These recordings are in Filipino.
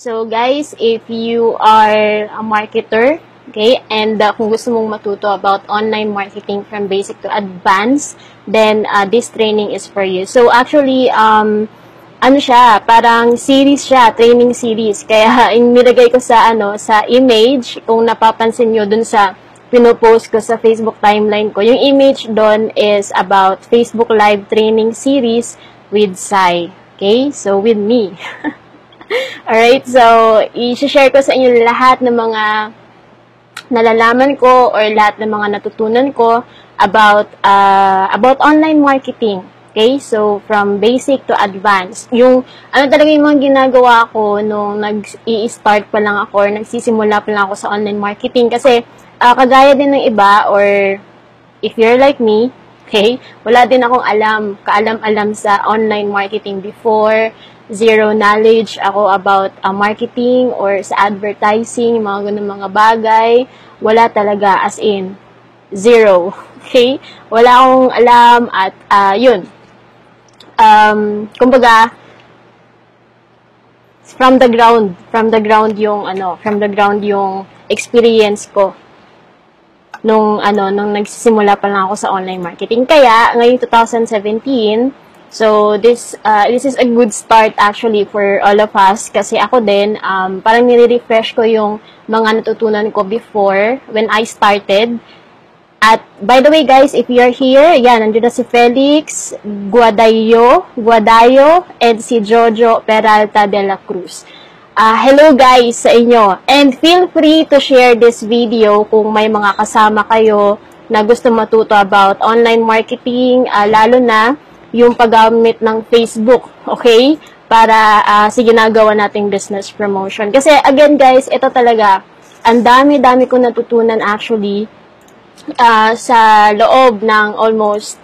So guys, if you are a marketer, okay, and kung gusto mong matuto about online marketing from basic to advanced, then this training is for you. So actually, ano siya, parang series siya, training series. Kaya nilagay ko sa sa image, kung napapansin nyo dun sa pinopost ko sa Facebook timeline ko. Yung image doon is about Facebook Live training series with Sai. Okay? So with me. Alright, so i-share ko sa inyo lahat ng mga nalalaman ko or lahat ng mga natutunan ko about online marketing. Okay, so from basic to advanced. Yung ano talaga yung mga ginagawa ko nung nag-i-start pa lang ako or nagsisimula pa lang ako sa online marketing kasi kagaya din ng iba or if you're like me, okay, wala din akong kaalam-alam sa online marketing before. Zero knowledge ako about marketing or sa advertising, mga ganun mga bagay. Wala talaga, as in, zero. Okay? Wala akong alam at yun. Kumbaga, from the ground yung experience ko nung nagsisimula pa lang ako sa online marketing. Kaya, ngayong 2017, so, this is a good start actually for all of us kasi ako din, parang nire-refresh ko yung mga natutunan ko before when I started. At, by the way guys, if you're here, yan, nandun na si Felix Guadayo, and si Jojo Peralta de la Cruz. Hello guys sa inyo. And feel free to share this video kung may mga kasama kayo na gusto matuto about online marketing, lalo na yung paggamit ng Facebook, okay? Para sa ginagawa nating business promotion. Kasi, again guys, ito talaga, ang dami-dami kong natutunan actually sa loob ng almost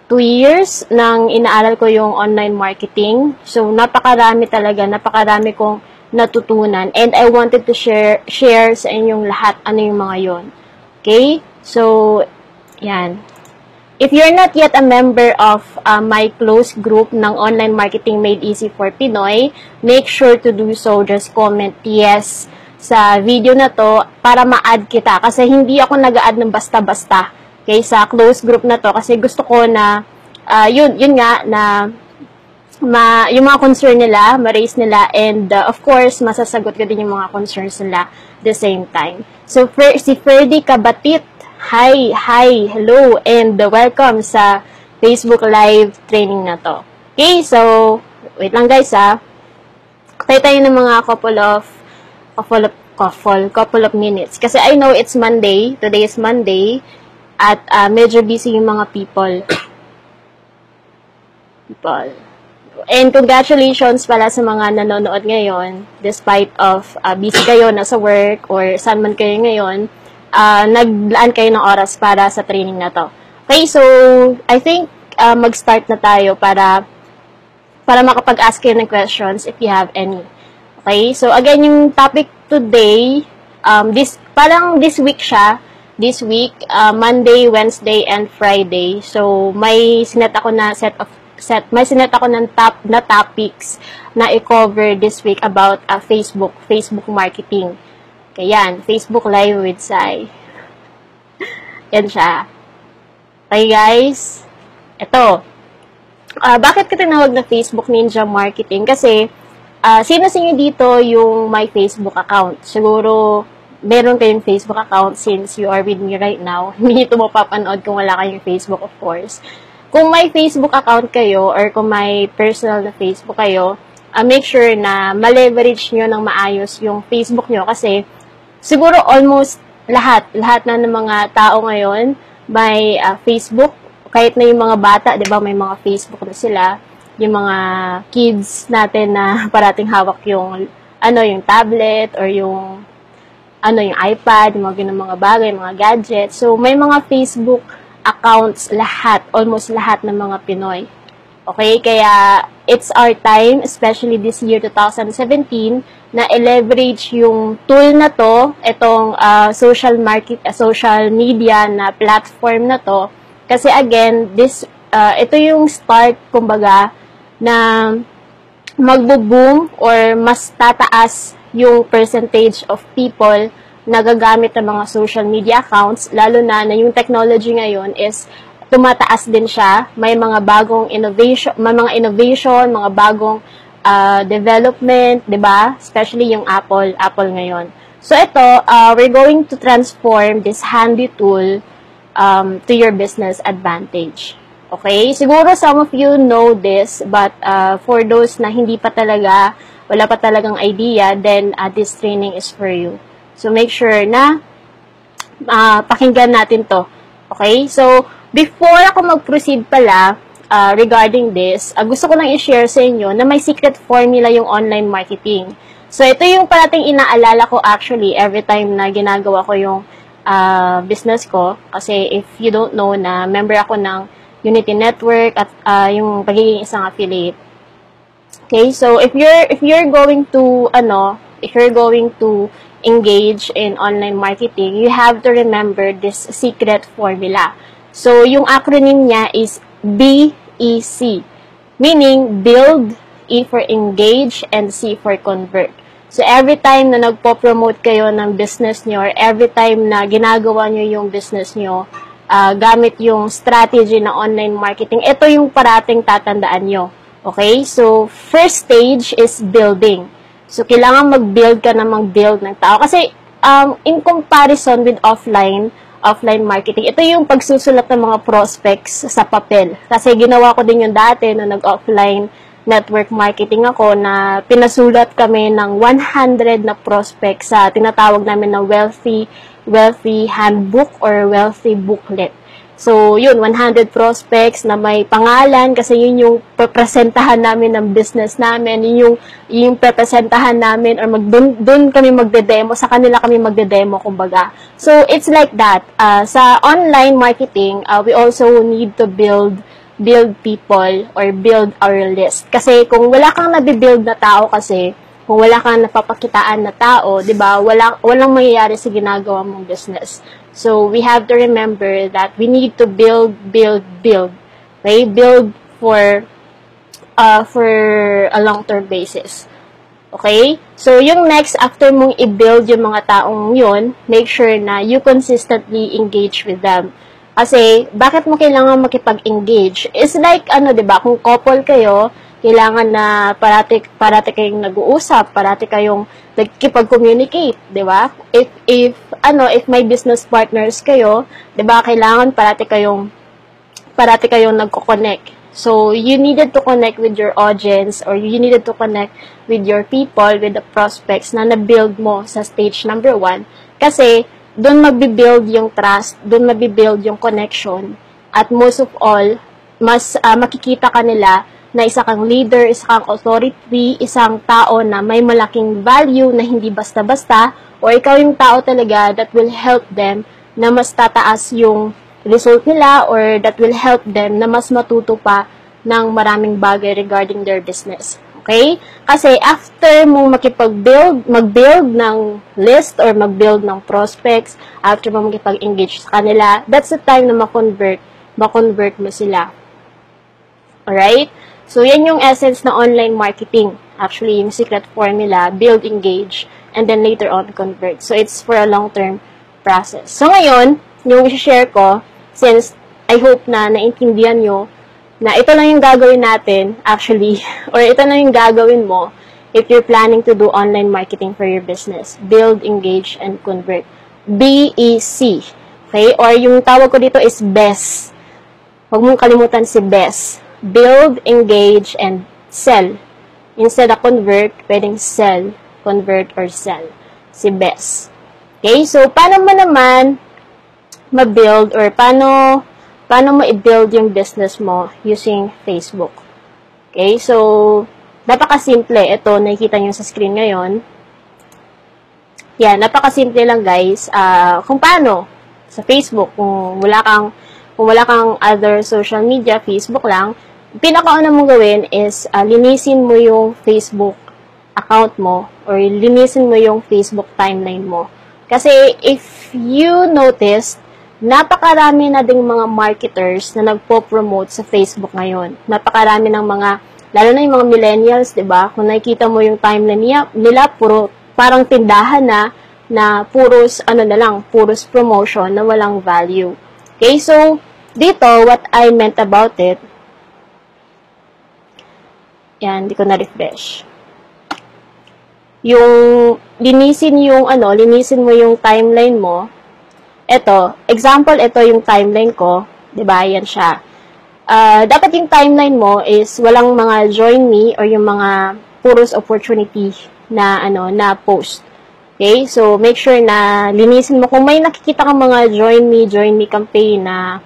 2 years nang inaaral ko yung online marketing. So, napakarami kong natutunan. And I wanted to share sa inyong lahat ano yung mga yon. Okay? So, yan. If you're not yet a member of my close group ng Online Marketing Made Easy for Pinoy, make sure to do so. Just comment yes sa video na to para ma-add kita. Kasi hindi ako nag-add ng basta-basta okay, sa close group na to. Kasi gusto ko na, yun nga, na yung mga concern nila, ma-raise nila, and of course, masasagot ko din yung mga concerns nila the same time. So, si Ferdy Kabatit, hi, hello, and welcome sa Facebook Live training na to. Okay, so, wait lang guys Tayo ng mga couple of minutes. Kasi I know it's Monday, today is Monday, at medyo busy yung mga people. And congratulations pala sa mga nanonood ngayon, despite of busy kayo, nasa work, or saan man kayo ngayon, naglaan kayo ng oras para sa training na to. Okay, so, I think, mag-start na tayo para makapag-ask kayo ng questions if you have any. Okay, so, again, yung topic today, this week siya, Monday, Wednesday, and Friday. So, may sinet ako ng topics na i-cover this week about Facebook marketing. Ayan, Facebook Live with Sai. Yan siya. Okay, guys. Ito. Bakit ka tinawag na Facebook Ninja Marketing? Kasi, sino sa inyo dito yung may Facebook account? Siguro, meron kayong Facebook account since you are with me right now. Hindi ito mapapanood kung wala kayong Facebook, of course. Kung may Facebook account kayo or kung may personal na Facebook kayo, make sure na ma-leverage nyo ng maayos yung Facebook nyo kasi siguro almost lahat na ng mga tao ngayon may Facebook. Kahit na yung mga bata, di ba, may mga Facebook na sila. Yung mga kids natin na parating hawak yung tablet or yung iPad, yung mga ganun mga bagay, mga gadgets. So, may mga Facebook accounts almost lahat ng mga Pinoy. Okay, kaya it's our time, especially this year 2017, na i-leverage yung tool na to, itong social media na platform na to. Kasi again, ito yung start, kumbaga, na magbo-boom or mas tataas yung percentage of people na gagamit ng mga social media accounts, lalo na yung technology ngayon is tumataas din siya. May mga bagong innovation, mga bagong development, 'di ba? Especially yung Apple ngayon. So ito, we're going to transform this handy tool to your business advantage. Okay? Siguro some of you know this, but for those na hindi pa talaga, wala pa talagang idea, then this training is for you. So make sure na pakinggan natin to. Okay? So before ako mag-proceed pala regarding this, gusto ko lang i-share sa inyo na may secret formula yung online marketing. So ito yung parating inaalala ko actually every time na ginagawa ko yung business ko. Kasi if you don't know na member ako ng Unity Network at yung pagiging isang affiliate. Okay, so if you're going to engage in online marketing, you have to remember this secret formula. So yung acronym niya is BEC, meaning build, E for engage, and C for convert. So every time na nagpo-promote kayo ng business niyo, or every time na ginagawa niyo yung business niyo, gamit yung strategy na online marketing, ito yung parating tatandaan nyo. Okay? So, first stage is building. So, kailangan mag-build ka na mag-build ng tao. Kasi, in comparison with offline marketing, ito yung pagsusulat ng mga prospects sa papel. Kasi ginawa ko din yung dati na nag-offline network marketing ako na pinasulat kami ng 100 na prospects sa tinatawag namin na wealthy handbook or wealthy booklet. So, yun, 100 prospects na may pangalan kasi yun yung prepresentahan namin ng business namin, yun yung prepresentahan namin or doon kami magde-demo, sa kanila kami magde-demo, kumbaga. So, it's like that. Sa online marketing, we also need to build people or build our list. Kasi kung wala kang nabibuild na tao kasi, kung wala kang napapakitaan na tao, 'di ba? Walang mangyayari sa ginagawa mong business. So, we have to remember that we need to build. Okay? Build for a long-term basis. Okay? So, yung next, after mong i-build yung mga taong yun, make sure na you consistently engage with them. Kasi, bakit mo kailangan makipag-engage? It's like, 'di ba? Kung couple kayo, kailangan na parati kayong nag-uusap, parati kayong nagkipag-communicate, 'di ba? If may business partners kayo, 'di ba, kailangan parati kayong nagko-connect. So, you needed to connect with your audience or you needed to connect with your people, with the prospects na na-build mo sa stage number 1 kasi doon magbi-build yung trust, doon magbi-build yung connection, at most of all, mas makikita ka nila na isa kang leader, isa kang authority, isang tao na may malaking value na hindi basta-basta, o ikaw yung tao talaga that will help them na mas tataas yung result nila or that will help them na mas matuto pa ng maraming bagay regarding their business. Okay? Kasi after mo mag-build ng list or mag-build ng prospects, after mo makipag-engage sa kanila, that's the time na ma-convert mo sila. Alright? So, yan yung essence na online marketing. Actually, yung secret formula, build, engage, and then later on, convert. So, it's for a long-term process. So, ngayon, yung i-share ko, since I hope na naintindihan nyo, na ito lang yung gagawin natin, actually, or ito lang yung gagawin mo if you're planning to do online marketing for your business. Build, engage, and convert. BEC. Okay? Or yung tawag ko dito is BESS. Huwag mong kalimutan si BESS. Build, engage, and sell. Instead of convert, pwedeng sell, convert, or sell. Si BESS. Okay? So, paano mo naman ma-build or paano mo i-build yung business mo using Facebook? Okay? So, napakasimple. Ito, nakikita nyo sa screen ngayon. Yan, napakasimple lang guys. Kung paano sa Facebook, kung wala kang other social media, Facebook lang, pinakauna mong gawin is linisin mo yung Facebook account mo or linisin mo yung Facebook timeline mo. Kasi if you notice, napakarami na ding mga marketers na nagpo-promote sa Facebook ngayon. Napakarami ng mga Lalo na yung mga millennials, 'di ba? Kung nakikita mo yung timeline nila puro parang tindahan na puros puros promotion na walang value. Okay? So, dito what I meant about it, yan, hindi ko na-refresh. Yung linisin mo yung timeline mo. Ito, example, ito yung timeline ko, 'di ba? Yan siya. Dapat yung timeline mo is walang mga join me or yung mga puros opportunity na na post. Okay? So make sure na linisin mo kung may nakikita kang mga join me campaign na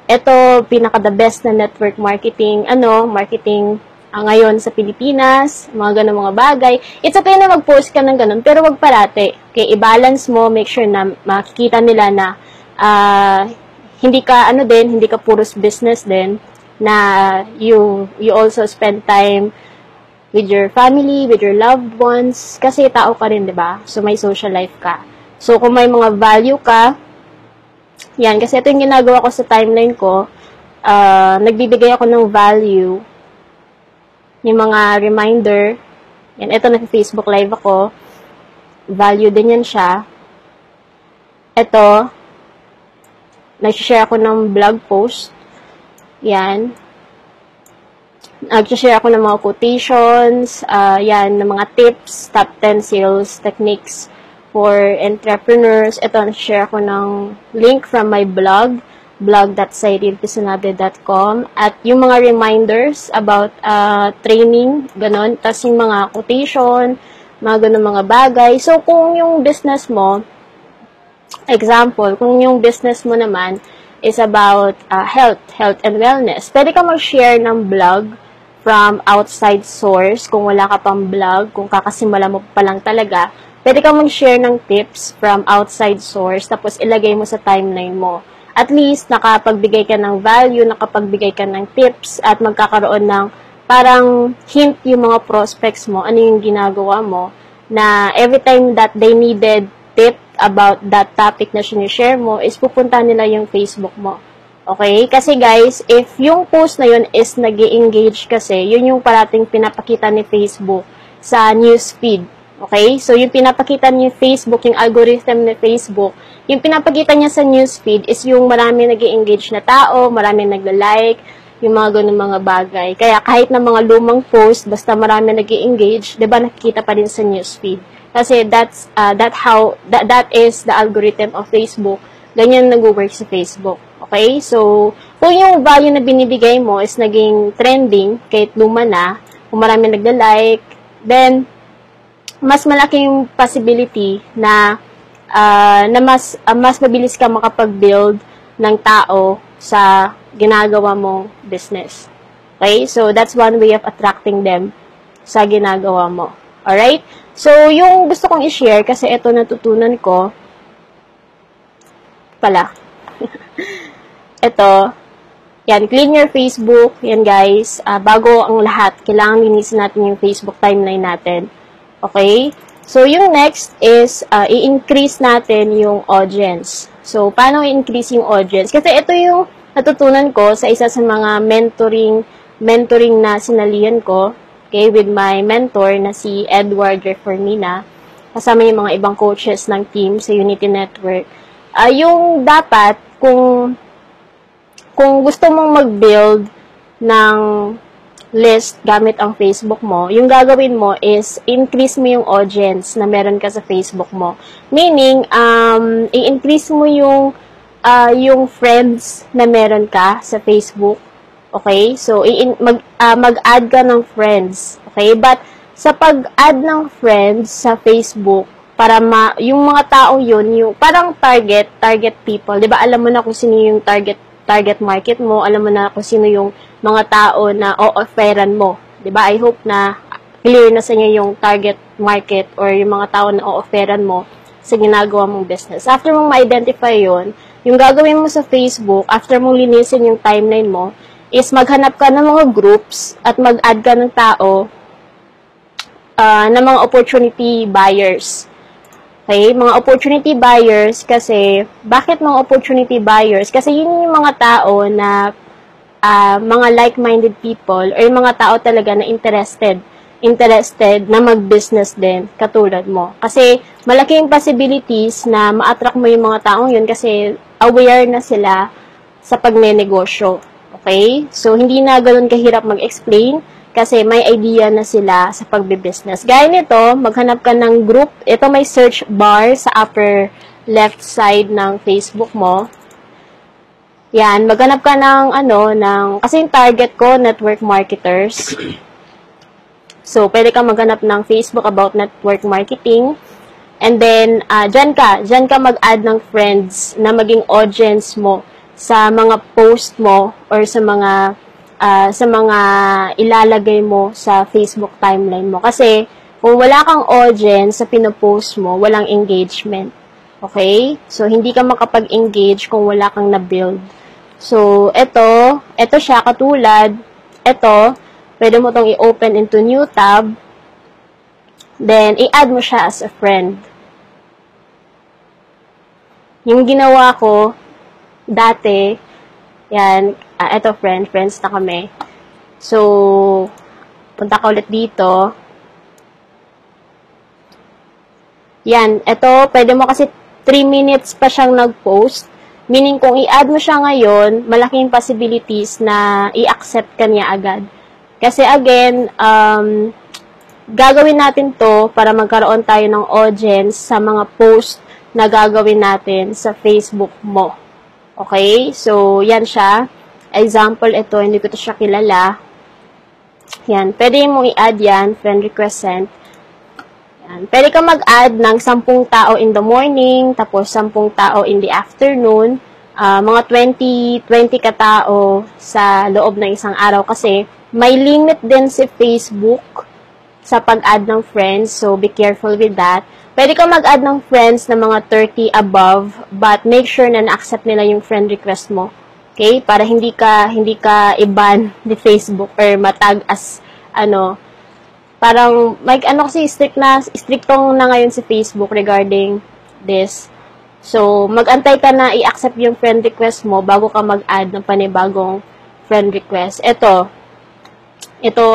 ito pinaka the best na network marketing, ngayon sa Pilipinas, mga ganun mga bagay. It's okay na mag-post ka ng ganun, pero wag parati. Okay, i-balance mo, make sure na makikita nila na hindi ka puros business din, na you also spend time with your family, with your loved ones, kasi tao ka rin, 'di ba? So may social life ka. So kung may mga value ka, yan, kasi ito yung ginagawa ko sa timeline ko, nagbibigay ako ng value, yung mga reminder, yan, ito na Facebook Live ako, value din yan siya. Ito, nag-share ako ng blog post, yan. Nag-share ako ng mga quotations, yan, ng mga tips, top 10 sales techniques for entrepreneurs. Ito, nag-share ako ng link from my blog, blog.sairilpisunabe.com, at yung mga reminders about training, ganon, tas yung mga quotation, mga ganon mga bagay. So, kung yung business mo, example, kung yung business mo naman is about health and wellness, pwede ka mag-share ng blog from outside source. Kung wala ka pang blog, kung kakasimula mo pa lang talaga, pwede ka mag-share ng tips from outside source, tapos ilagay mo sa timeline mo. At least, nakapagbigay ka ng value, nakapagbigay ka ng tips, at magkakaroon ng parang hint yung mga prospects mo, ano yung ginagawa mo, na every time that they needed tip about that topic na sinishare mo, is pupunta nila yung Facebook mo. Okay? Kasi guys, if yung post na yun is nag-i-engage kasi, yun yung parating pinapakita ni Facebook sa newsfeed. Okay? So, yung pinapakita ni Facebook, yung algorithm ni Facebook, yung pinapakita niya sa newsfeed is yung marami nag-i-engage na tao, marami nagla-like, yung mga ganun mga bagay. Kaya kahit na mga lumang post, basta marami nag-i-engage, 'di ba, nakikita pa rin sa newsfeed. Kasi that is the algorithm of Facebook. Ganyan nag-work sa Facebook. Okay? So, kung yung value na binibigay mo is naging trending, kahit luma na, kung marami nagla-like, then mas malaking possibility na mas mabilis ka makapag-build ng tao sa ginagawa mong business. Okay? So, that's one way of attracting them sa ginagawa mo. Alright? So, yung gusto kong i-share, kasi ito natutunan ko, pala. Ito, yan, clean your Facebook. Yan guys, bago ang lahat, kailangan linisin natin yung Facebook timeline natin. Okay? So, yung next is, i-increase natin yung audience. So, paano i-increase yung audience? Kasi ito yung natutunan ko sa isa sa mga mentoring na sinalihan ko, okay, with my mentor na si Edward Reformina, kasama yung mga ibang coaches ng team sa Unity Network. Yung dapat, kung gusto mong mag-build ng list gamit ang Facebook mo, yung gagawin mo is increase mo yung audience na meron ka sa Facebook mo. Meaning, i-increase mo yung friends na meron ka sa Facebook. Okay? So, mag-add ka ng friends. Okay? But, sa pag-add ng friends sa Facebook, para yung mga tao yun, yung parang target people. Diba, alam mo na kung sino yung target market mo, alam mo na kung sino yung mga tao na o-offeran mo. Diba? I hope na clear na sa inyo yung target market or yung mga tao na o-offeran mo sa ginagawa mong business. After mong ma-identify yun, yung gagawin mo sa Facebook, after mong linisin yung timeline mo, is maghanap ka ng mga groups at mag-add ka ng tao ng mga opportunity buyers. Okay? Mga opportunity buyers kasi, bakit mga opportunity buyers? Kasi yun yung mga tao na mga like-minded people or mga tao talaga na interested na mag-business din katulad mo. Kasi malaking possibilities na ma-attract mo yung mga taong yun kasi aware na sila sa pagnenegosyo. Okay? So, hindi na ganoon kahirap mag-explain kasi may idea na sila sa pagbe-business. Gaya nito, maghanap ka ng group. Ito may search bar sa upper left side ng Facebook mo. Yan, maghanap ka ng kasi yung target ko, network marketers. So, pwede ka maghanap ng Facebook about network marketing. And then, dyan ka mag-add ng friends na maging audience mo sa mga post mo or sa mga ilalagay mo sa Facebook timeline mo. Kasi, kung wala kang audience sa pinopost mo, walang engagement. Okay? So, hindi ka makapag-engage kung wala kang na-build. So, ito siya katulad, pwede mo itong i-open into new tab, then, i-add mo siya as a friend. Yung ginawa ko, dati, yan, ito friends na kami. So, punta ka ulit dito. Yan, pwede mo kasi 3 minutes pa siyang nag-post. Meaning, kung i-add mo siya ngayon, malaking possibilities na i-accept ka niya agad. Kasi again, gagawin natin to para magkaroon tayo ng audience sa mga post na gagawin natin sa Facebook mo. Okay? So, yan siya. Example, ito, hindi ko to siya kilala. Yan. Pwede mong i-add yan, friend request sent. Yan. Pwede ka mag-add ng 10 tao in the morning, tapos 10 tao in the afternoon, mga 20 katao sa loob ng isang araw kasi may limit din si Facebook sa pag-add ng friends, so be careful with that. Pwede ka mag-add ng friends na mga 30 above, but make sure na na-accept nila yung friend request mo. Okay? Para hindi ka i-ban ni Facebook or matag as parang may kasi strictong na ngayon si Facebook regarding this. So, mag-antay ka na i-accept yung friend request mo bago ka mag-add ng panibagong friend request. Ito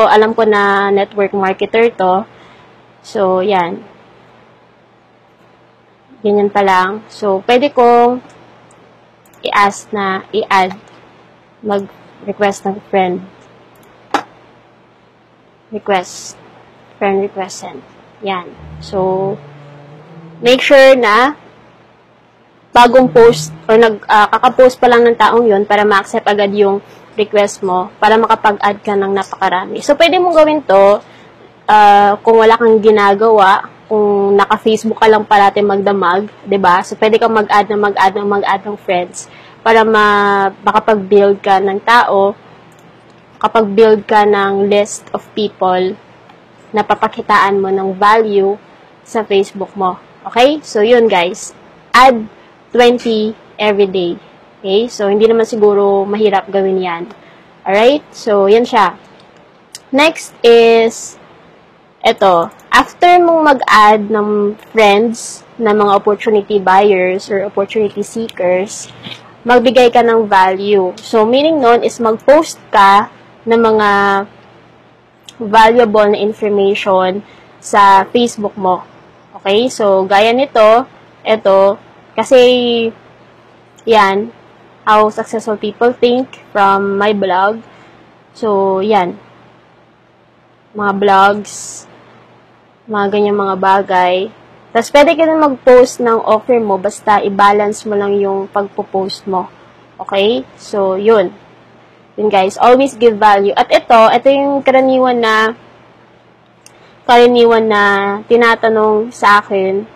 alam ko na network marketer to. So, yan. Ganyan pa lang. So, pwede kong i-ask na i-add, mag-request ng friend request send. Yan. So, make sure na bagong post or kaka-post pa lang ng taong yun para ma-accept agad yung request mo para makapag-add ka ng napakarami. So, pwede mong gawin to kung wala kang ginagawa, kung naka-Facebook ka lang parati magdamag, 'di ba? So, pwede kang mag-add ng friends para makapag-build ka ng tao, kapag build ka ng list of people na papakitaan mo ng value sa Facebook mo. Okay? So, yun guys. Add 20 every day. Okay? So, hindi naman siguro mahirap gawin yan. Alright? So, yan siya. Next is, after mong mag-add ng friends na mga opportunity buyers or opportunity seekers, magbigay ka ng value. So, meaning nun is mag-post ka ng mga valuable na information sa Facebook mo. Okay? So, gaya nito, kasi, yan, how successful people think from my blog. So, yan. Mga blogs, mga ganyang mga bagay. Tapos, pwede ka na mag-post ng offer mo, basta i-balance mo lang yung pagpo-post mo. Okay? So, yun. Yun guys, always give value. At ito yung karaniwan na tinatanong sa akin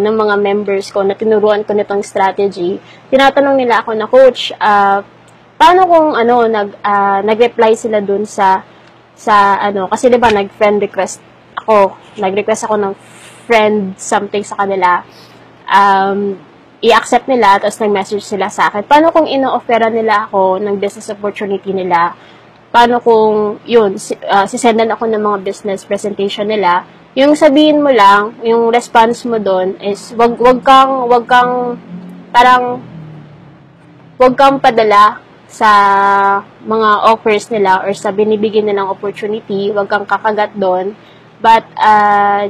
ng mga members ko na tinuruan ko nitong strategy. Tinatanong nila ako na, Coach, paano kung nag-reply sila dun sa kasi diba nag-friend request ako. Nag-request ako ng friend something sa kanila. I-accept nila, tapos nag-message sila sa akin. Paano kung ino-offera nila ako ng business opportunity nila? Paano kung, yun, sisendan ako ng mga business presentation nila? Yung sabihin mo lang, yung response mo doon is, wag kang padala sa mga offers nila or sa binibigyan nilang opportunity. Huwag kang kakagat doon. But,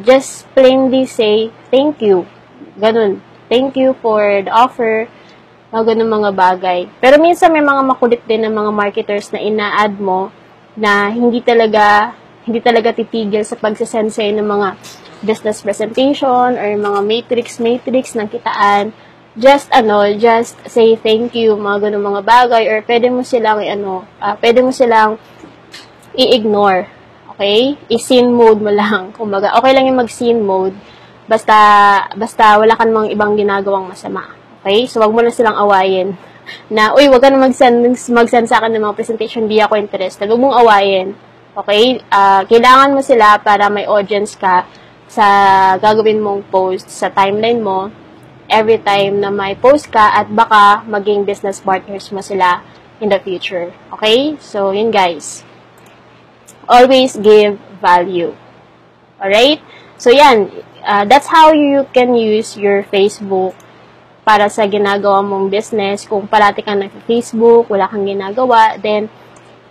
just plainly say, thank you. Ganun. Thank you for the offer. Mga ganun mga bagay. Pero minsan may mga makulit din ng mga marketers na ina-add mo na hindi talaga titigil sa pagsasend sa'yo ng mga business presentation or mga matrix ng kitaan. Just say thank you, mga ganun mga bagay, or pwede mo silang i-ignore. Okay? I-scene mode mo lang. Kumbaga, okay lang yung mag-scene mode, basta wala ka namang ibang ginagawang masama. Okay? So, wag mo na silang awayin. Na, uy, wag ka na mag-send sa akin ng mga presentation, di ako interested. Huwag mong awayin. Okay? Kailangan mo sila para may audience ka sa gagawin mong post sa timeline mo every time na may post ka, at baka maging business partners mo sila in the future. Okay? So, yun guys. Always give value. Alright? So, yan. That's how you can use your Facebook para sa ginagawa mong business. Kung parati kang nag-Facebook, wala kang ginagawa, then,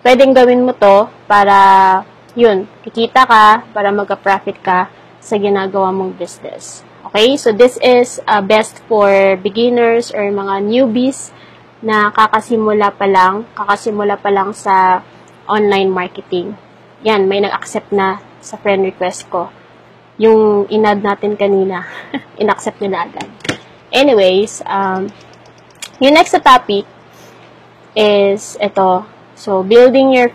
pwedeng gawin mo to para, yun, kikita ka, para magka-profit ka sa ginagawa mong business. Okay? So, this is best for beginners or mga newbies na kakasimula pa lang sa online marketing. Yan, may nag-accept na sa friend request ko. Yung in-add natin kanina, in-accept nila agad. Anyways, yung next topic is ito. So, building your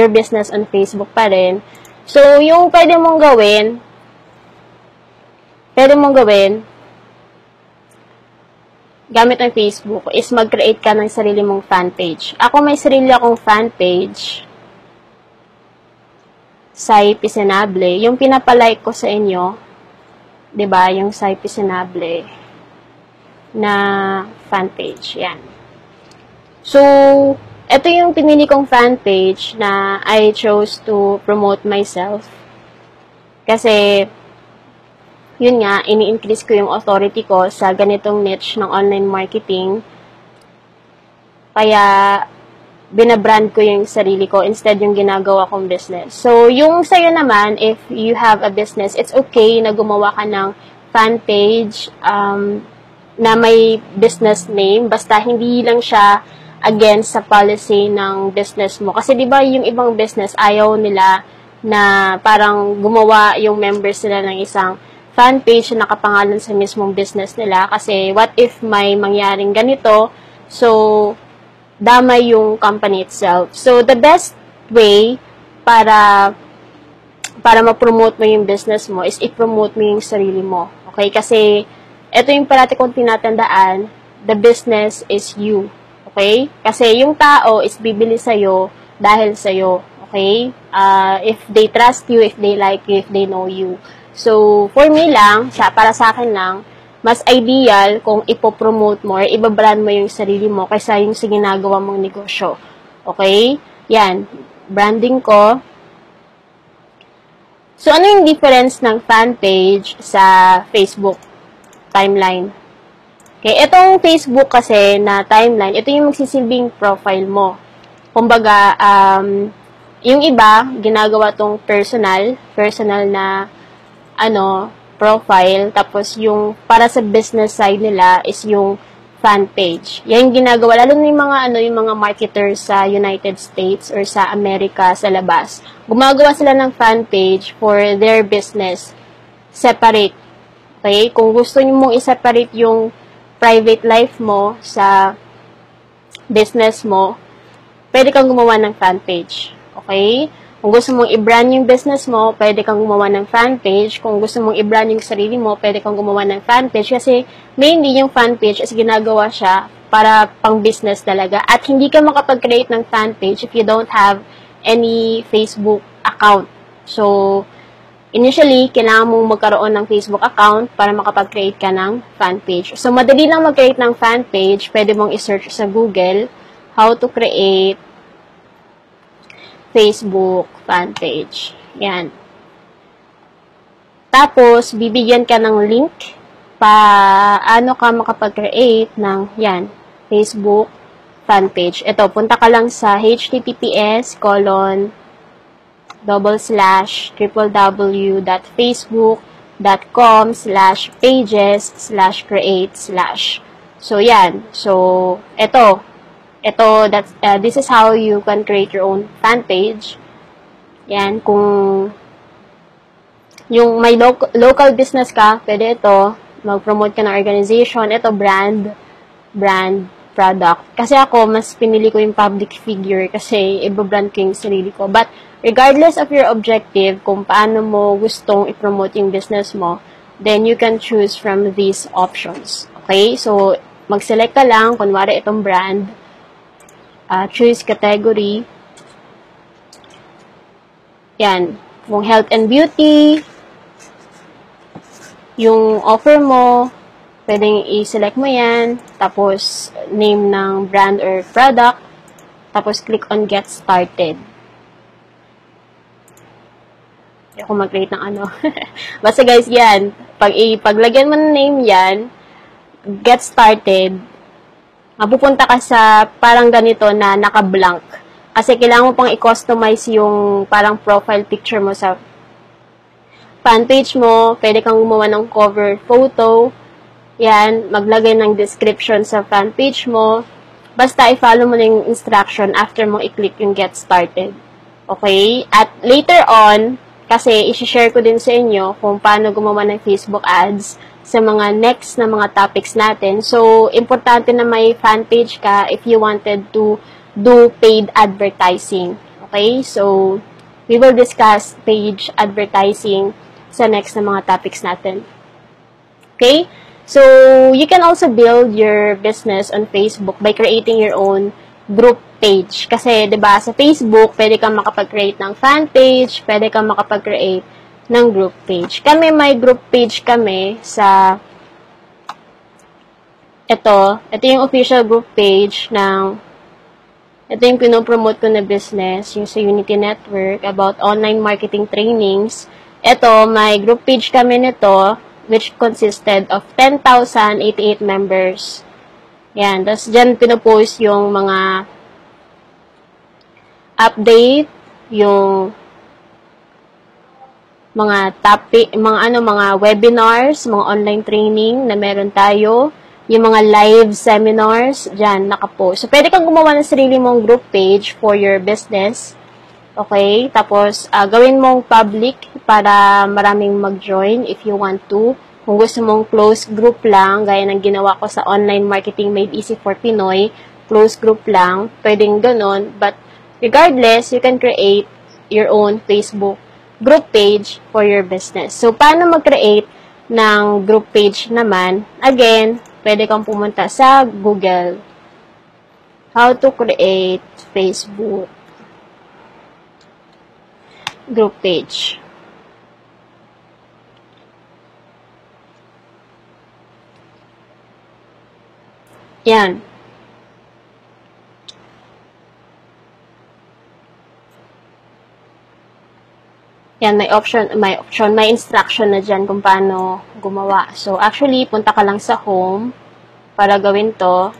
business on Facebook pa rin. So, yung pwede mong gawin, gamit ang Facebook, is mag-create ka ng sarili mong fan page. Ako, may sarili akong fan page, Sai Pisenable. Yung pinapalike ko sa inyo, 'di ba? Yung Sai Pisenable na fan page. Yan. So, ito yung pinili kong fan page na I chose to promote myself. Kasi, yun nga, ini-increase ko yung authority ko sa ganitong niche ng online marketing. Kaya, binabrand ko yung sarili ko instead yung ginagawa kong business. So, yung sa'yo naman, if you have a business, it's okay na gumawa ka ng fan page na may business name, basta hindi lang siya against sa policy ng business mo. Kasi di ba yung ibang business, ayaw nila na parang gumawa yung members nila ng isang fan page na nakapangalan sa mismong business nila. Kasi what if may mangyaring ganito? So, damay yung company itself. So, the best way para ma-promote mo yung business mo is i-promote mo yung sarili mo. Okay? Kasi, ito yung parati kong tinatandaan, the business is you. Okay? Kasi yung tao is bibili sa'yo dahil sa'yo. Okay? If they trust you, if they like you, if they know you. So, for me lang, para sa akin lang, mas ideal kung ipopromote mo or ibabrand mo yung sarili mo kaysa yung sa ginagawa mong negosyo. Okay? Yan. Branding ko. So, ano yung difference ng fan page sa Facebook timeline? Okay, itong Facebook kasi na timeline, ito yung magsisilbing profile mo. Kumbaga, yung iba, ginagawa tong personal na, profile, tapos yung para sa business side nila is yung fan page. Yan yung ginagawa, lalo na yung mga marketers sa United States or sa Amerika, sa labas. Gumagawa sila ng fan page for their business. Separate. Okay? Kung gusto niyo mong i-separate yung private life mo sa business mo, pwede kang gumawa ng fan page. Okay? Kung gusto mong i-brand yung business mo, pwede kang gumawa ng fan page. Kung gusto mong i-brand yung sarili mo, pwede kang gumawa ng fan page. Kasi mainly yung fan page is ginagawa siya para pang business talaga. At hindi ka makapag-create ng fan page if you don't have any Facebook account. So, initially, kailangan mong magkaroon ng Facebook account para makapag-create ka ng fan page. So, madali lang mag-create ng fan page. Pwede mong i-search sa Google how to create Facebook fan page. Yan. Tapos, bibigyan ka ng link paano ka makapag-create ng, yan, Facebook fan page. Ito, punta ka lang sa https://www.facebook.com/pages/create/. So, yan. So, this is how you can create your own fan page. Yan, kung yung may local business ka, pwede ito, mag-promote ka ng organization, ito brand, product. Kasi ako, mas pinili ko yung public figure kasi iba-brand ko yung sarili ko. But, regardless of your objective, kung paano mo gustong i-promote yung business mo, then you can choose from these options. Okay? So, mag-select ka lang, kunwari itong brand, choose category. Yan. Kung health and beauty, yung offer mo, pwedeng i-select mo yan, tapos name ng brand or product, tapos click on get started. Hindi ako mag-create ng ano. Basta guys, yan. Paglagyan mo ng name yan, get started, mapupunta ka sa parang ganito na naka-blank. Kasi kailangan mo pang i-customize yung parang profile picture mo sa fan page mo. Pwede kang gumawa ng cover photo. Yan, maglagay ng description sa fan page mo. Basta i-follow mo na yung instruction after mo i-click yung get started. Okay? At later on, kasi i-share ko din sa inyo kung paano gumawa ng Facebook ads sa mga next na mga topics natin. So, importante na may fan page ka if you wanted to do paid advertising. Okay? So, we will discuss page advertising sa next na mga topics natin. Okay? So, you can also build your business on Facebook by creating your own group page. Kasi, 'di ba, sa Facebook, pwede kang makapag-create ng fan page, pwede kang makapag-create ng group page. Kami, may group page kami sa ito yung official group page ng ito yung pinopromote ko na business, yung sa Unity Network, about online marketing trainings. Ito, may group page kami nito, which consisted of 10,088 members. Yan. Tapos, dyan pinopost yung mga update, yung mga topic, mga webinars, mga online training na meron tayo, yung mga live seminars, dyan, nakapost. So, pwede kang gumawa ng sarili mong group page for your business. Okay? Tapos, gawin mong public para maraming mag-join if you want to. Kung gusto mong close group lang, gaya ng ginawa ko sa Online Marketing Made Easy for Pinoy, close group lang, pwedeng ganon. But, regardless, you can create your own Facebook group page for your business. So, paano mag-create ng group page naman? Again, pwede kang pumunta sa Google. How to create Facebook group page. Yan. Yan, may instruction na dyan kung paano gumawa. So, actually, punta ka lang sa home para gawin to.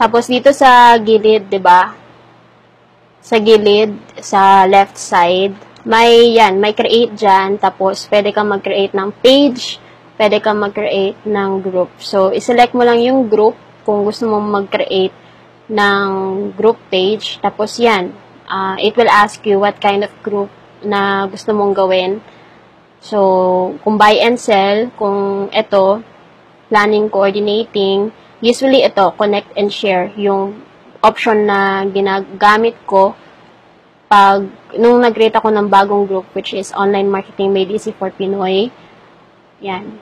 Tapos, dito sa gilid, 'di ba? Sa gilid, sa left side, may create dyan. Tapos, pwede kang mag-create ng page, pwede kang mag-create ng group. So, iselect mo lang yung group kung gusto mong mag-create ng group page. Tapos, yan. It will ask you what kind of group na gusto mong gawin. So, kung buy and sell, kung ito, planning, coordinating, usually ito, connect and share, yung option na ginagamit ko nung nag-create ako ng bagong group, which is Online Marketing Made Easy for Pinoy. Yan.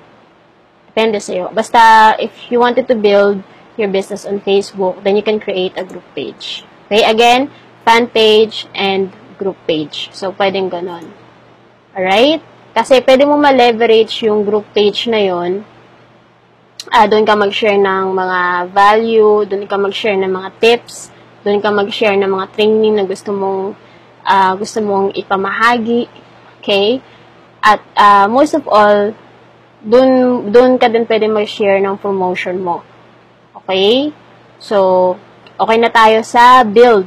Depende sa'yo. Basta, if you wanted to build your business on Facebook, then you can create a group page. Okay? Again, fan page and group page. So, pwedeng ganon. Alright? Kasi, pwede mo ma-leverage yung group page na yon. Doon ka mag-share ng mga value, doon ka mag-share ng mga tips, doon ka mag-share ng mga training na gusto mong ipamahagi. Okay? At most of all, dun ka din pwede mag-share ng promotion mo. Okay? So, okay na tayo sa build.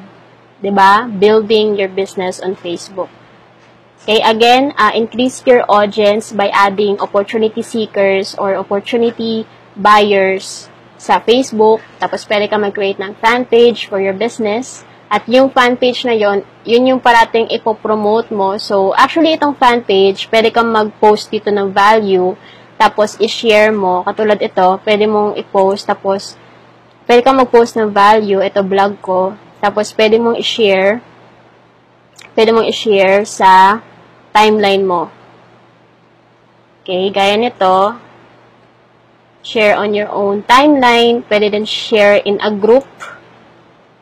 'Di ba? Building your business on Facebook. Okay, again, increase your audience by adding opportunity seekers or opportunity buyers sa Facebook. Tapos, pwede ka mag-create ng fan page for your business. At yung fan page na yun yung parating ipopromote mo. So, actually, itong fan page, pwede kang mag-post dito ng value. Tapos, i-share mo. Katulad ito, pwede mong i-post. Tapos, pwede kang mag-post ng value. Ito, blog ko. Tapos, pwede mong i-share. Pwede mong i-share sa timeline mo. Okay, gaya nito. Share on your own timeline. Pwede din share in a group.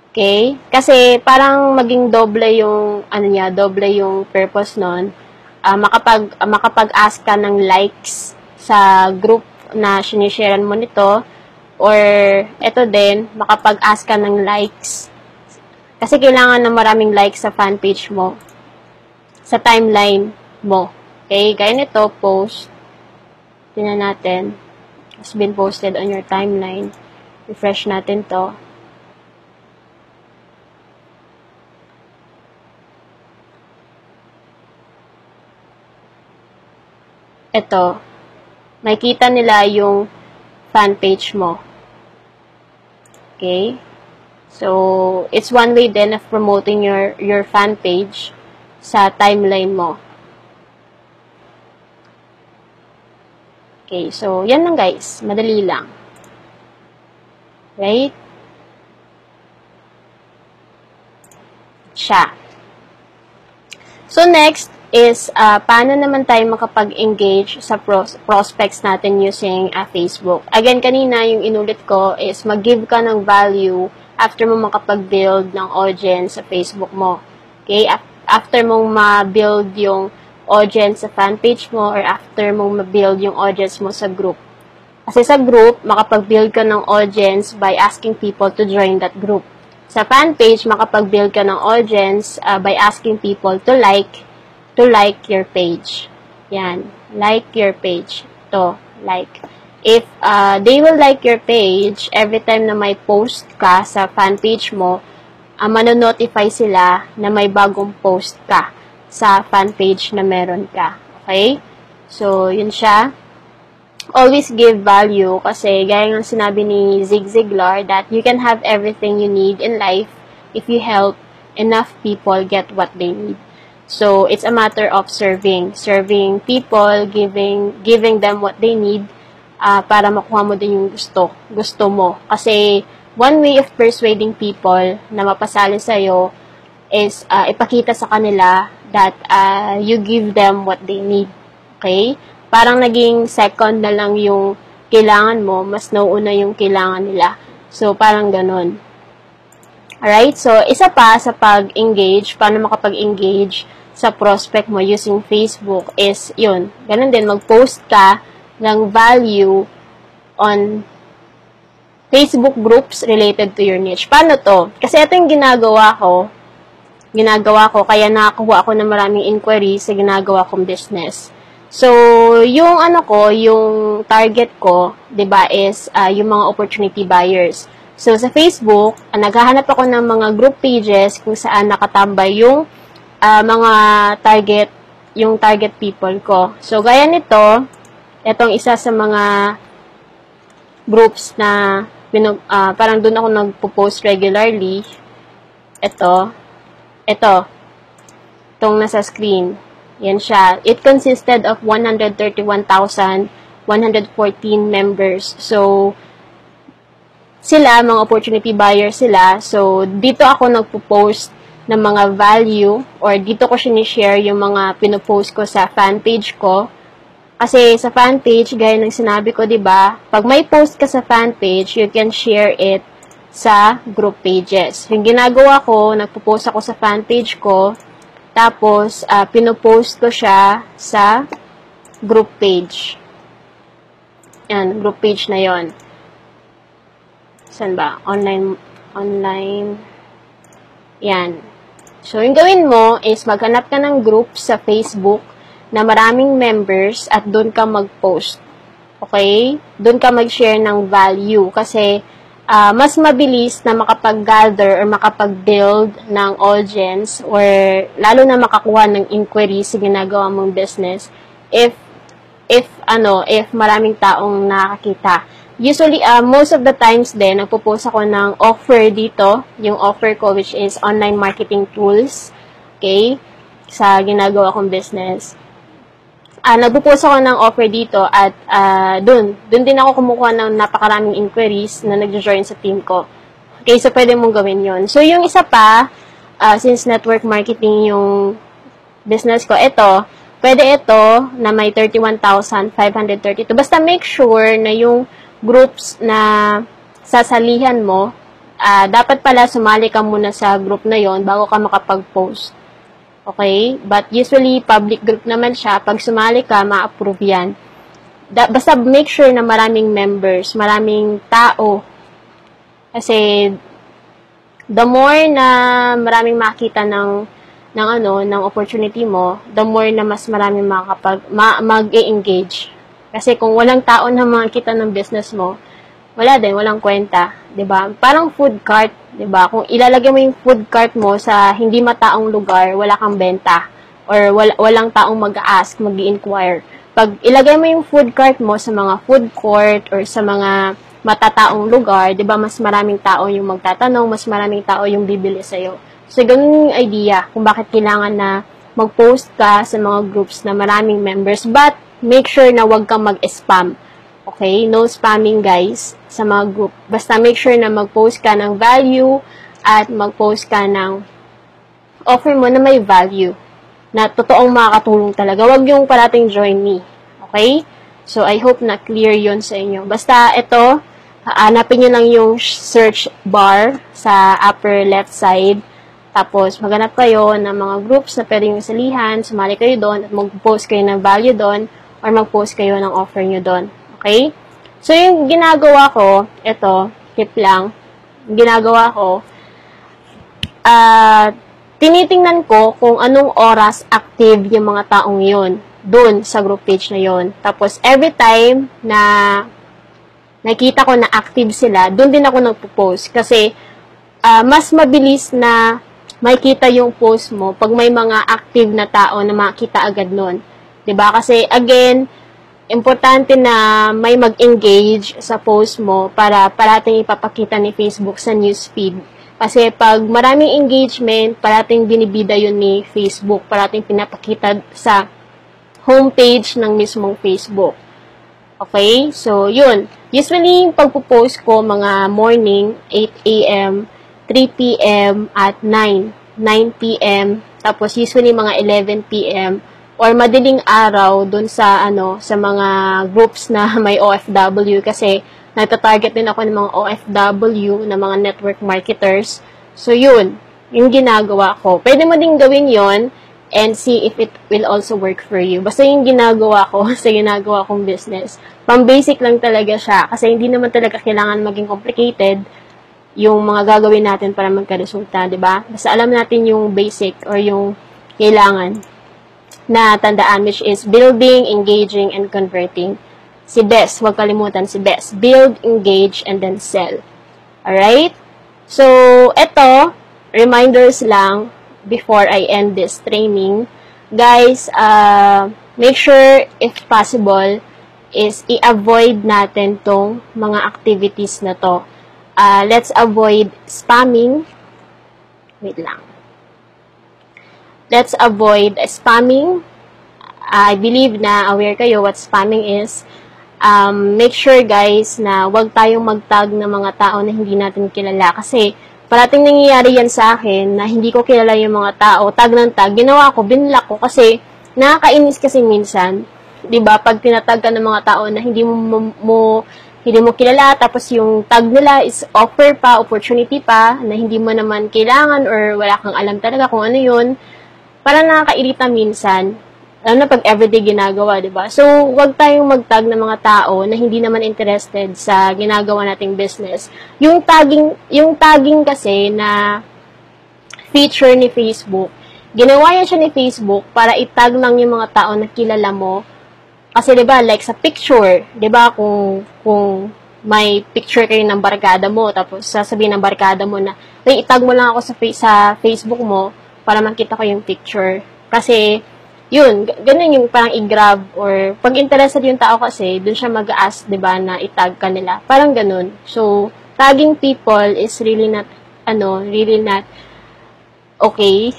Okay? Kasi parang maging doble yung doble yung purpose nun. Makapag-ask ka ng likes sa group na sinisharean mo nito, or ito din, makapag-ask ka ng likes. Kasi kailangan ng maraming likes sa fan page mo, sa timeline mo. Okay? Gaya nito, post. Tingnan natin. Has been posted on your timeline. Refresh natin to. Ito. Makikita nila yung fan page mo. Okay? So, it's one way then of promoting your fan page sa timeline mo. Okay, so, yan lang guys. Madali lang. Right? Siya. So, next is, paano naman tayo makapag-engage sa prospects natin using Facebook. Again, kanina yung inulit ko is mag-give ka ng value after mo makapag-build ng audience sa Facebook mo. Okay? After mong ma-build yung audience sa fanpage mo, or after mong ma-build yung audience mo sa group. Kasi sa group, makapag-build ka ng audience by asking people to join that group. Sa fanpage, makapag-build ka ng audience by asking people to like your page. Yan. Like your page. To like. If they will like your page, every time na may post ka sa fan page mo, manonotify sila na may bagong post ka sa fan page na meron ka. Okay? So, yun siya. Always give value kasi gaya ng sinabi ni Zig Ziglar that you can have everything you need in life if you help enough people get what they need. So, it's a matter of serving people, giving them what they need para makuha mo din yung gusto mo. Kasi, one way of persuading people na mapasali sa'yo is ipakita sa kanila that you give them what they need. Okay? Parang naging second na lang yung kailangan mo, mas nauuna yung kailangan nila. So, parang ganun. Alright? So, isa pa sa pag-engage, paano makapag-engage sa prospect mo using Facebook is, yun, ganun din, mag-post ka ng value on Facebook groups related to your niche. Paano to? Kasi ito yung ginagawa ko, kaya nakakuha ako ng maraming inquiries sa ginagawa kong business. So, yung yung target ko, 'di ba, is yung mga opportunity buyers. So, sa Facebook, naghahanap ako ng mga group pages kung saan nakatambay yung mga target people ko. So, gaya nito, itong isa sa mga groups na parang doon ako nagpo-post regularly. Itong nasa screen. Yan siya. It consisted of 131,114 members. So, sila, mga opportunity buyers sila. So, dito ako nagpo-post ng mga value, or dito ko sinishare yung mga pinopost ko sa fan page ko. Kasi sa fan page, gaya ng sinabi ko, diba, pag may post ka sa fan page, you can share it sa group pages. Yung ginagawa ko, nagpo-post ako sa fan page ko, tapos, pinopost ko siya sa group page. Yan, group page na yon. Saan ba? Online. Yan. So, yung gawin mo is maghanap ka ng group sa Facebook na maraming members at doon ka mag-post. Okay? Doon ka mag-share ng value kasi mas mabilis na makapag-gather or makapag-build ng audience or lalo na makakuha ng inquiry sa ginagawa mong business if maraming taong nakakita. Usually, most of the times din, nagpo-post ako ng offer dito, yung offer ko which is online marketing tools, okay, sa ginagawa kong business. Nagpo-post ako ng offer dito at dun din ako kumukuha ng napakaraming inquiries na nag-join sa team ko. Okay, so pwede mong gawin yon. So, yung isa pa, since network marketing yung business ko, pwede ito na may 31,532. Basta make sure na yung groups na sasalihan mo, dapat pala sumali ka muna sa group na yon bago ka makapag-post. Okay? But usually, public group naman siya. Pag sumali ka, ma-approve yan. Basta make sure na maraming members, maraming tao. Kasi, the more na maraming makita ng opportunity mo, the more na mas maraming mag-e-engage. Kasi kung walang tao na makita ng business mo, walang kwenta, 'di ba? Parang food cart, 'di ba? Kung ilalagay mo yung food cart mo sa hindi mataong lugar, wala kang benta or walang taong mag-ask, mag-inquire. Pag ilagay mo yung food cart mo sa mga food court or sa mga matataong lugar, 'di ba? Mas maraming tao yung magtatanong, mas maraming tao yung bibili sa iyo. So, ganun yung idea kung bakit kailangan na mag-post ka sa mga groups na maraming members. But, make sure na wag kang mag-spam. Okay? No spamming, guys, sa mga group. Basta make sure na mag-post ka ng value at mag-post ka ng offer mo na may value. Na totoong makakatulong talaga. Wag yung parating join me. Okay? So, I hope na clear yon sa inyo. Basta, ito, hanapin nyo lang yung search bar sa upper left side. Tapos, maghanap kayo ng mga groups na pwedeng salihan, sumali kayo doon, at mag-post kayo ng value doon, or mag-post kayo ng offer nyo doon. Okay? So, yung ginagawa ko, ito, tip lang, ginagawa ko, tinitingnan ko kung anong oras active yung mga taong yun, doon sa group page na yun. Tapos, every time na nakita ko na active sila, doon din ako nagpo-post. Kasi, mas mabilis na makikita yung post mo pag may mga active na tao na makita agad nun. 'Di ba? Kasi again, importante na may mag-engage sa post mo para parating ipapakita ni Facebook sa newsfeed. Kasi pag maraming engagement, parating binibida yun ni Facebook, parating pinapakita sa homepage ng mismong Facebook. Okay? So, yun. Usually, pagpo-post ko mga morning, 8 a.m., 3 p.m. at 9 p.m. Tapos usually mga 11 p.m. or madaling araw dun sa sa mga groups na may OFW kasi nagta-target din ako ng mga OFW na mga network marketers. So yun, yung ginagawa ko. Pwede mo din gawin yon and see if it will also work for you. Basta yung ginagawa ko sa ginagawa kong business. Pang-basic lang talaga siya kasi hindi naman talaga kailangan maging complicated yung mga gagawin natin para magka-resulta, di ba? Basta alam natin yung basic or yung kailangan na tandaan, which is building, engaging, and converting. Si Bes, huwag kalimutan si Bes. Build, engage, and then sell. Alright? So, eto, reminders lang before I end this training. Guys, make sure, if possible, is i-avoid natin tong mga activities na to. Let's avoid spamming. Wait lang. Let's avoid spamming. I believe na aware kayo what spamming is. Make sure guys na wag tayong mag-tag ng mga tao na hindi natin kilala. Kasi parating nangyayari yan sa akin na hindi ko kilala yung mga tao. Tag ng tag. Ginawa ko, binlock ko kasi nakakainis kasi minsan. 'Di ba? Pag tinatag ka ng mga tao na hindi mo kilala, tapos yung tag nila is offer pa, opportunity pa, na hindi mo naman kailangan or wala kang alam talaga kung ano yun, parang nakakairita minsan, lalo na pag everyday ginagawa, diba? So, wag tayong mag-tag ng mga tao na hindi naman interested sa ginagawa nating business. Yung tagging kasi na feature ni Facebook, ginawa yan siya ni Facebook para itag lang yung mga tao na kilala mo Kasi 'di ba, like sa picture, 'di ba, kung may picture kayo ng barkada mo, tapos sasabihin ng barkada mo na, "Hey, itag mo lang ako sa Facebook mo para makita ko yung picture." Kasi yun, ganun yung parang i-grab, or pag interested yung tao kasi, dun siya mag-ask, 'di ba, na itag ka nila. Parang ganun. So, tagging people is really not okay.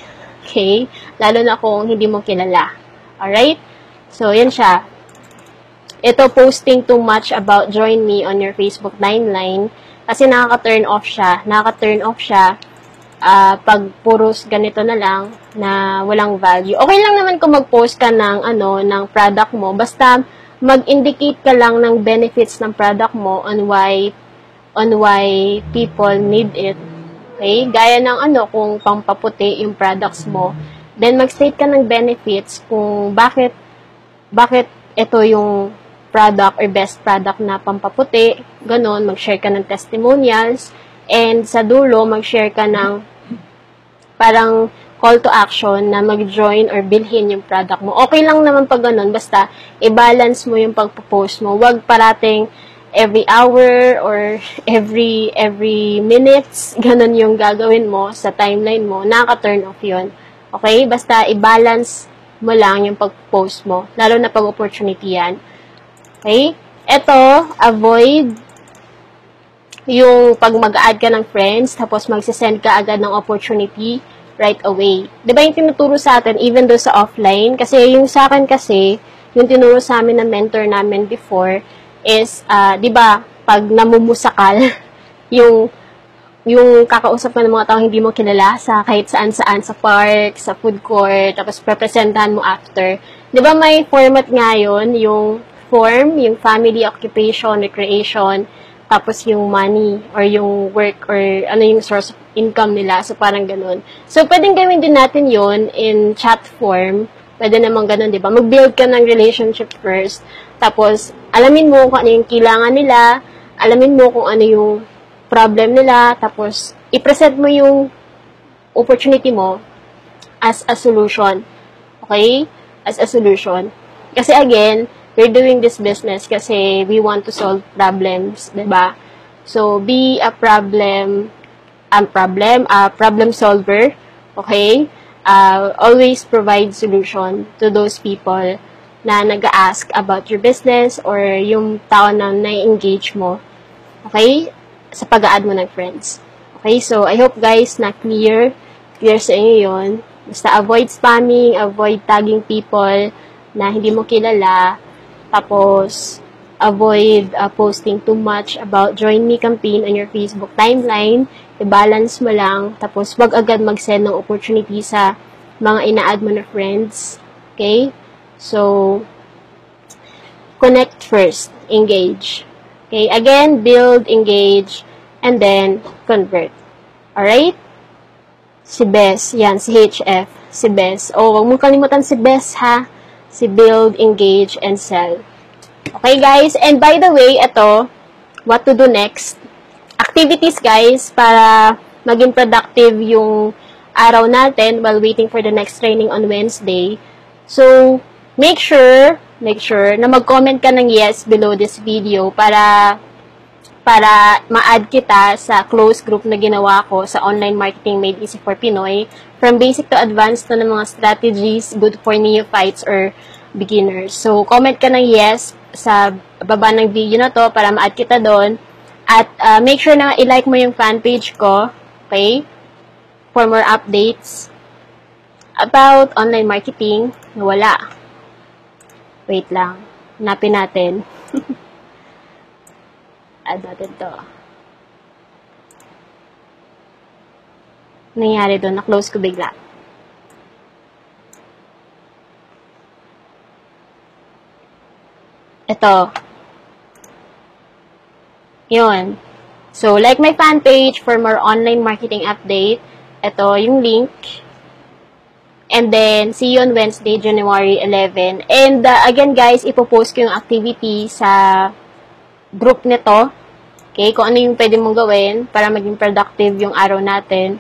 Okay? Lalo na kung hindi mo kilala. Alright? So, yan siya. Ito, posting too much about join me on your Facebook timeline. Kasi nakaka-turn off siya. Pag puros ganito na lang, na walang value. Okay lang naman kung mag-post ka ng product mo. Basta, mag-indicate ka lang ng benefits ng product mo on why people need it. Okay? Gaya ng kung pampaputi yung products mo. Then, mag-state ka ng benefits kung bakit ito yung product or best product na pampaputi. Ganon, mag-share ka ng testimonials. And sa dulo, mag-share ka ng parang call to action na mag-join or bilhin yung product mo. Okay lang naman pag ganon, basta i-balance mo yung pagpo-post mo. Huwag parating every hour or every minutes, ganun yung gagawin mo sa timeline mo, nakaka-turn off yun. Okay? Basta i-balance mo lang yung pag-post mo, lalo na pag opportunity yan. Okay? Ito, avoid yung pag mag-add ka ng friends, tapos magsisend ka agad ng opportunity right away. Diba yung tinuturo sa atin, even though sa offline, kasi yung sa akin kasi, yung tinuro sa amin ng mentor namin before, is, diba, pag namumusakal, yung kakausap ka ng mga taong hindi mo kilala sa kahit saan-saan, sa park, sa food court, tapos representahan mo after. Diba may format nga yun, yung form, yung family, occupation, recreation, tapos yung money, or yung work, or yung source of income nila. So, parang ganun. So, pwedeng gawin din natin yun in chat form. Pwede naman ganun, diba? Mag-build ka ng relationship first. Tapos, alamin mo kung ano yung kailangan nila, alamin mo kung ano yung problem nila, tapos, i-present mo yung opportunity mo as a solution. Okay? As a solution. Kasi again, we're doing this business kasi we want to solve problems, diba? So, be a problem solver, okay? Always provide solution to those people na nag-ask about your business or yung tao na na-engage mo, okay? Sa pag-add mo ng friends. Okay, so I hope guys na clear sa inyo yun. Basta avoid spamming, avoid tagging people na hindi mo kilala. Tapos, avoid posting too much about Join Me campaign on your Facebook timeline. I-balance mo lang. Tapos, wag agad mag-send ng opportunity sa mga ina-add mo na friends. Okay? So, connect first. Engage. Okay? Again, build, engage, and then convert. Alright? Si Bess. Yan, si HF. Si Bess. Oh, wag mong kalimutan si Bess, ha? Si build, engage, and sell. Okay, guys? And by the way, ito, what to do next? Activities, guys, para maging productive yung araw natin while waiting for the next training on Wednesday. So, make sure na mag-comment ka ng yes below this video para ma-add kita sa close group na ginawa ko sa Online Marketing Made Easy for Pinoy. From basic to advanced na ng mga strategies good for neophytes or beginners. So, comment ka ng yes sa baba ng video na to para ma-add kita doon. At make sure na i-like mo yung fan page ko, okay? For more updates about online marketing. Wala. Wait lang. Hanapin natin. Add natin to. Nangyari doon, na-close ko bigla. Ito. Yun. So, like my fan page for more online marketing update. Ito yung link. And then, see you on Wednesday, January 11. And again guys, ipopost ko yung activity sa group nito. Okay, kung ano yung pwede mong gawin para maging productive yung araw natin.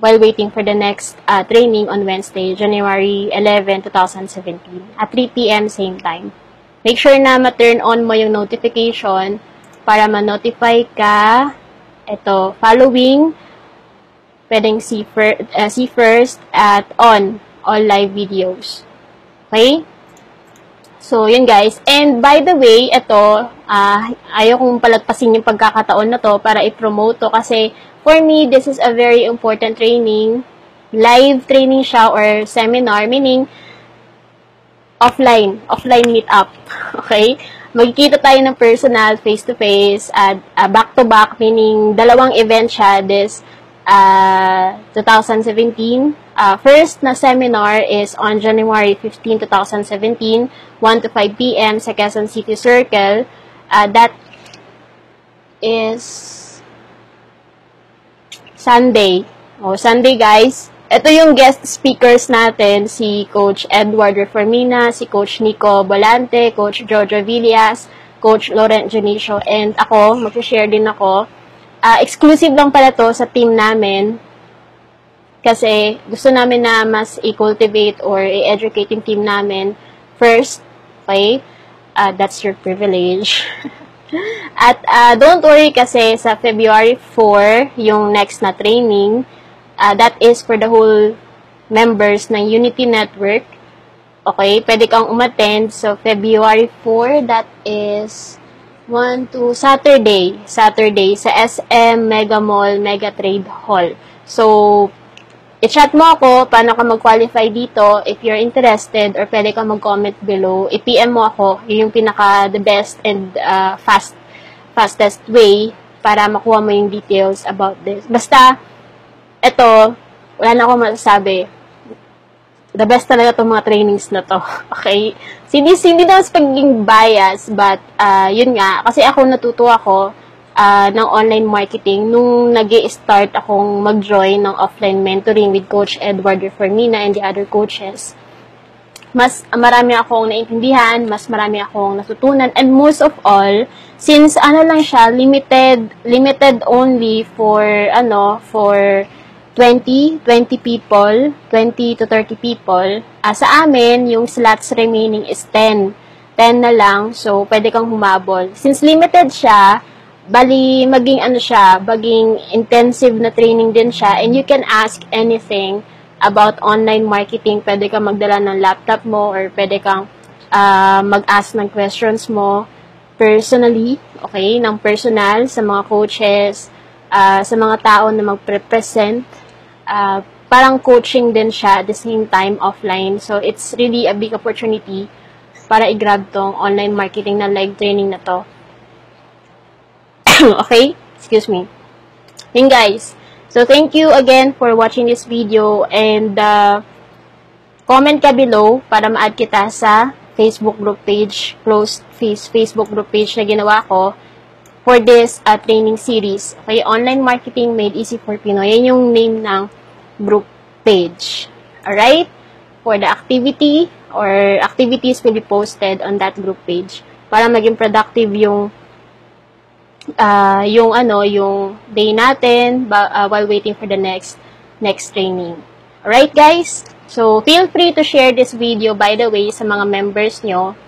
while waiting for the next training on Wednesday, January 11, 2017 at 3 p.m. same time. Make sure na ma-turn on mo yung notification para ma-notify ka. Ito, following, pwedeng see first at on all live videos. Okay? So, yun guys. And by the way, ito, ayaw kong palagpasin yung pagkakataon na to para i-promote to kasi for me, this is a very important training. Live training siya or seminar, meaning offline meet up. Okay? Magkikita tayo ng personal, face-to-face, at back-to-back, meaning dalawang event siya this 2017. First na seminar is on January 15, 2017, 1 to 5 p.m. sa Quezon City Circle. That is Sunday. Sunday guys. Ito yung guest speakers natin, si Coach Edward Reformina, si Coach Nico Bolante, Coach Jojo Villas, Coach Laurent Janicio, and ako, mag-share din ako. Exclusive lang pala to sa team namin kasi gusto namin na mas i-cultivate or i-educate yung team namin first, okay? That's your privilege. At don't worry kasi sa February 4, yung next na training, that is for the whole members ng Unity Network. Okay, pwede kang umattend. So, February 4, that is Saturday sa SM Mega Mall Mega Trade Hall. So, i-chat mo ako paano ka mag-qualify dito if you're interested or pwede kang mag-comment below. I-PM mo ako. Yun yung the best and fastest way para makuha mo yung details about this. Basta, eto, wala na akong masasabi. The best talaga itong mga trainings na to. Okay? Hindi naman sa pagiging bias, but, yun nga, kasi ako natuto ako ng online marketing nung nag-i-start akong mag-join ng offline mentoring with Coach Edward Reformina and the other coaches. Mas marami akong naintindihan, mas marami akong natutunan, and most of all, since lang siya, limited only for 20 people, 20 to 30 people. Sa amin, yung slots remaining is 10. 10 na lang, so pwede kang humabol. Since limited siya, bali maging intensive na training din siya, and you can ask anything about online marketing. Pwede kang magdala ng laptop mo, or pwede kang mag-ask ng questions mo personally, okay, ng personal sa mga coaches, sa mga tao na magpre-present. Parang coaching din siya at the same time offline. So, it's really a big opportunity para i-grab tong online marketing na live training na to. Okay? Excuse me. Yun guys. So, thank you again for watching this video, and comment ka below para ma-add kita sa Facebook group page, closed Facebook group page na ginawa ko for this training series. Okay, Online Marketing Made Easy for Pinoy. Yan yung name ng group page. Alright? For the activity or activities will be posted on that group page para maging productive yung day natin while waiting for the next training. Alright guys? So, feel free to share this video, by the way, sa mga members nyo.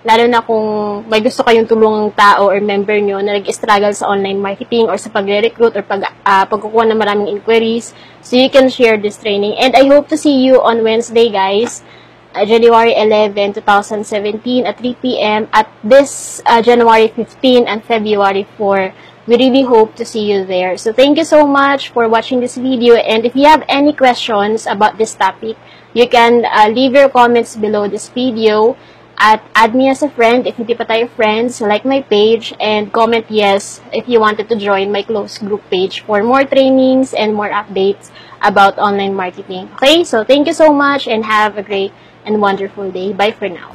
Lalo na kung may gusto kayong tulungang tao or member nyo na nag-struggle sa online marketing or sa pagre-recruit or pagkukuha ng maraming inquiries. So, you can share this training. And I hope to see you on Wednesday, guys. January 11, 2017 at 3 p.m. at this January 15 and February 4. We really hope to see you there. So, thank you so much for watching this video. And if you have any questions about this topic, you can leave your comments below this video. At add me as a friend if hindi pa tayo friends, like my page, and comment yes if you wanted to join my closed group page for more trainings and more updates about online marketing. Okay, so thank you so much and have a great and wonderful day. Bye for now.